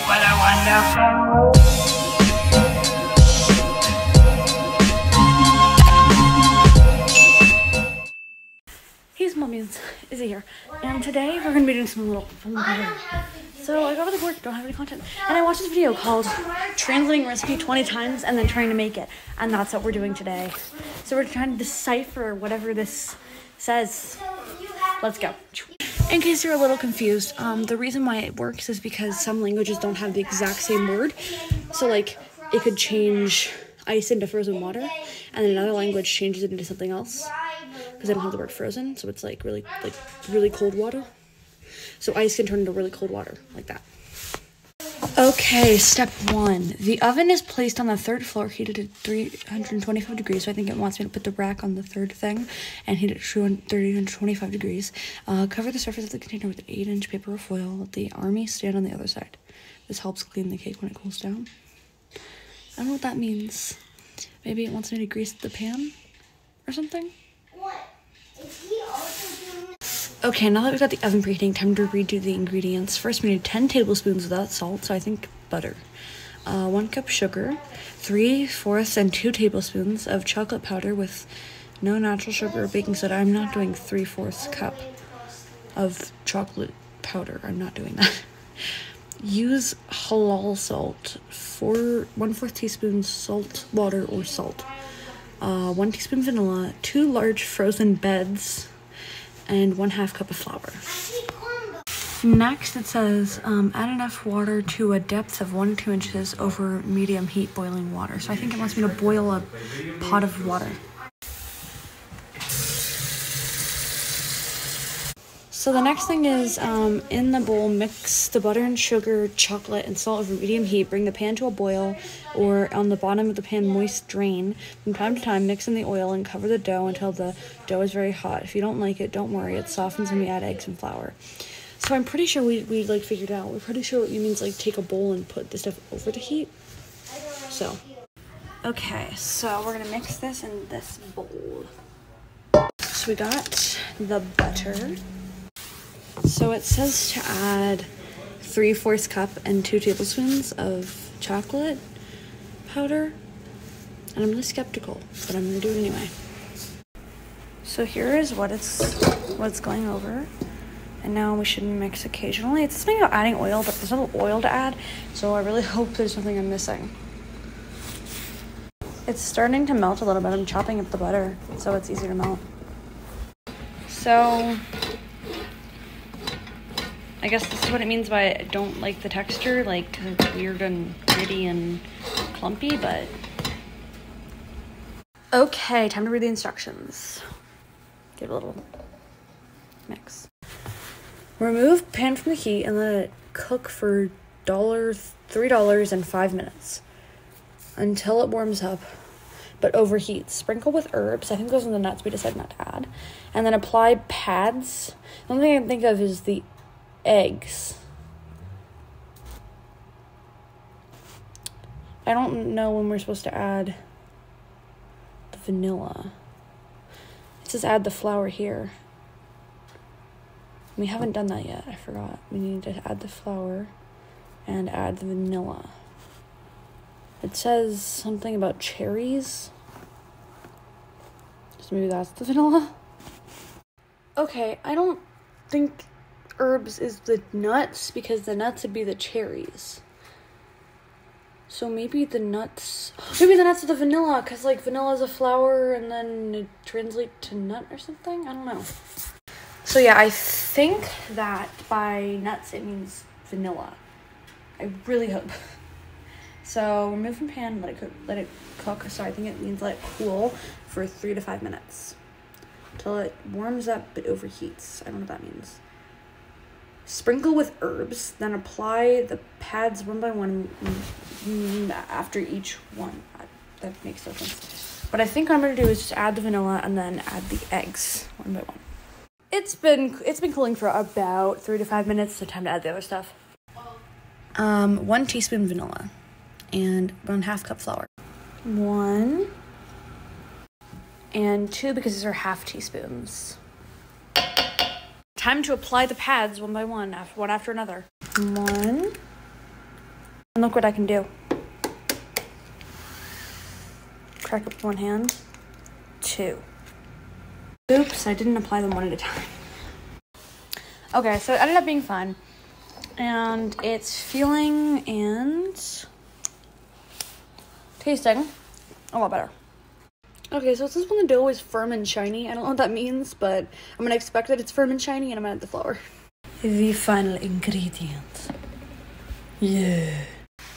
What a wonderful. Hey Smallbeans, Izzy here, and today we're going to be doing some little fun things. So I got to work, don't have any content, and I watched this video called Translating Recipe 20 Times and Then Trying to Make It, and that's what we're doing today. So we're trying to decipher whatever this says. Let's go. In case you're a little confused, the reason why it works is because some languages don't have the exact same word. So like, it could change ice into frozen water, and then another language changes it into something else, because they don't have the word frozen, so it's like really cold water. So ice can turn into really cold water, like that. Okay, step 1. The oven is placed on the 3rd floor, heated at 325 degrees, so I think it wants me to put the rack on the 3rd thing, and heat it at 325 degrees. Cover the surface of the container with an 8-inch paper or foil. Let the army stand on the other side. This helps clean the cake when it cools down. I don't know what that means. Maybe it wants me to grease the pan or something? What? Is he also doing this? Okay, now that we've got the oven preheating, time to redo the ingredients. First, we need 10 tablespoons without salt, so I think butter. 1 cup sugar, 3/4 and 2 tablespoons of chocolate powder with no natural sugar or baking soda. I'm not doing 3/4 cup of chocolate powder. I'm not doing that. Use halal salt, 1/4 teaspoon salt water or salt. 1 teaspoon vanilla, 2 large frozen beds, and 1/2 cup of flour. Next, it says add enough water to a depth of 1 to 2 inches over medium heat boiling water. So I think it wants me to boil a pot of water. So the next thing is, in the bowl, mix the butter and sugar, chocolate, and salt over medium heat. Bring the pan to a boil, or on the bottom of the pan, moist drain. From time to time, mix in the oil and cover the dough until the dough is very hot. If you don't like it, don't worry. It softens when we add eggs and flour. So I'm pretty sure we like figured out. We're pretty sure what it means, like take a bowl and put the stuff over the heat. So, okay, so we're gonna mix this in this bowl. So we got the butter. So it says to add 3/4 cup and 2 tablespoons of chocolate powder, and I'm really skeptical, but I'm gonna do it anyway. So here is what's going over, and now we should mix occasionally. It's something about adding oil, but there's no oil to add, so I really hope there's something I'm missing. It's starting to melt a little bit. I'm chopping up the butter, so it's easier to melt. So I guess this is what it means by I don't like the texture, like, 'cause it's weird and gritty and clumpy, but... Okay, time to read the instructions. Give it a little mix. Remove pan from the heat and let it cook for $3 and 5 minutes until it warms up, but overheats. Sprinkle with herbs. I think those are the nuts we decided not to add. And then apply pads. The only thing I can think of is the eggs. I don't know when we're supposed to add the vanilla. It says add the flour here. We haven't done that yet. I forgot. We need to add the flour and add the vanilla. It says something about cherries. So maybe that's the vanilla. Okay, I don't think herbs is the nuts, because the nuts would be the cherries. So maybe the nuts are the vanilla, because like vanilla is a flower and then it translates to nut or something. I don't know. So yeah, I think that by nuts it means vanilla. I really hope. So remove from pan, let it cook. So I think it means let it cool for 3 to 5 minutes until it warms up but overheats. I don't know what that means. Sprinkle with herbs, then apply the pads 1 by 1 after each one. That makes no sense. What I think I'm gonna do is just add the vanilla and then add the eggs 1 by 1. It's been cooling for about 3 to 5 minutes, so time to add the other stuff. 1 teaspoon vanilla and 1/2 cup flour. 1 and 2, because these are half teaspoons. Time to apply the pads 1 by 1, one after another. 1 And look what I can do. Crack it with one hand. 2. Oops, I didn't apply them one at a time. Okay, so it ended up being fun. And it's feeling and tasting a lot better. Okay, so since when the dough is firm and shiny, I don't know what that means, but I'm gonna expect that it's firm and shiny, and I'm gonna add the flour. The final ingredient. Yeah.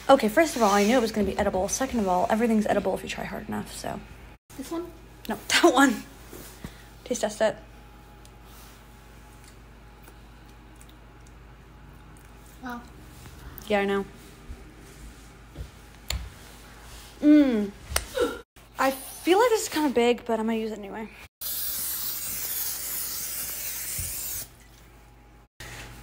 Okay, first of all, I knew it was gonna be edible. Second of all, everything's edible if you try hard enough, so. This one? No, that one. Taste test it. Wow. Yeah, I know. I feel like this is kind of big, but I'm gonna use it anyway.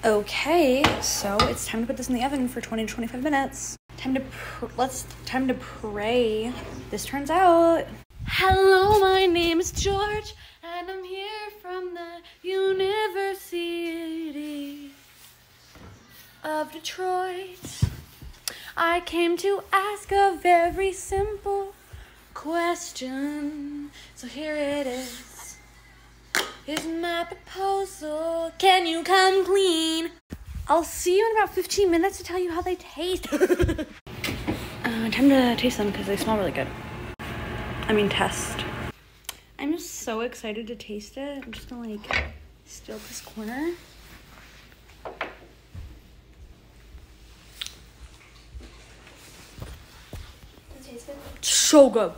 Okay, so it's time to put this in the oven for 20 to 25 minutes. Time to pray this turns out. Hello, my name is George, and I'm here from the University of Detroit. I came to ask a very simple question. So here it is. Here's my proposal. Can you come clean? I'll see you in about 15 minutes to tell you how they taste. Time to taste them because they smell really good. I mean, test. I'm just so excited to taste it. I'm just gonna steal this corner. Does it taste good? So good.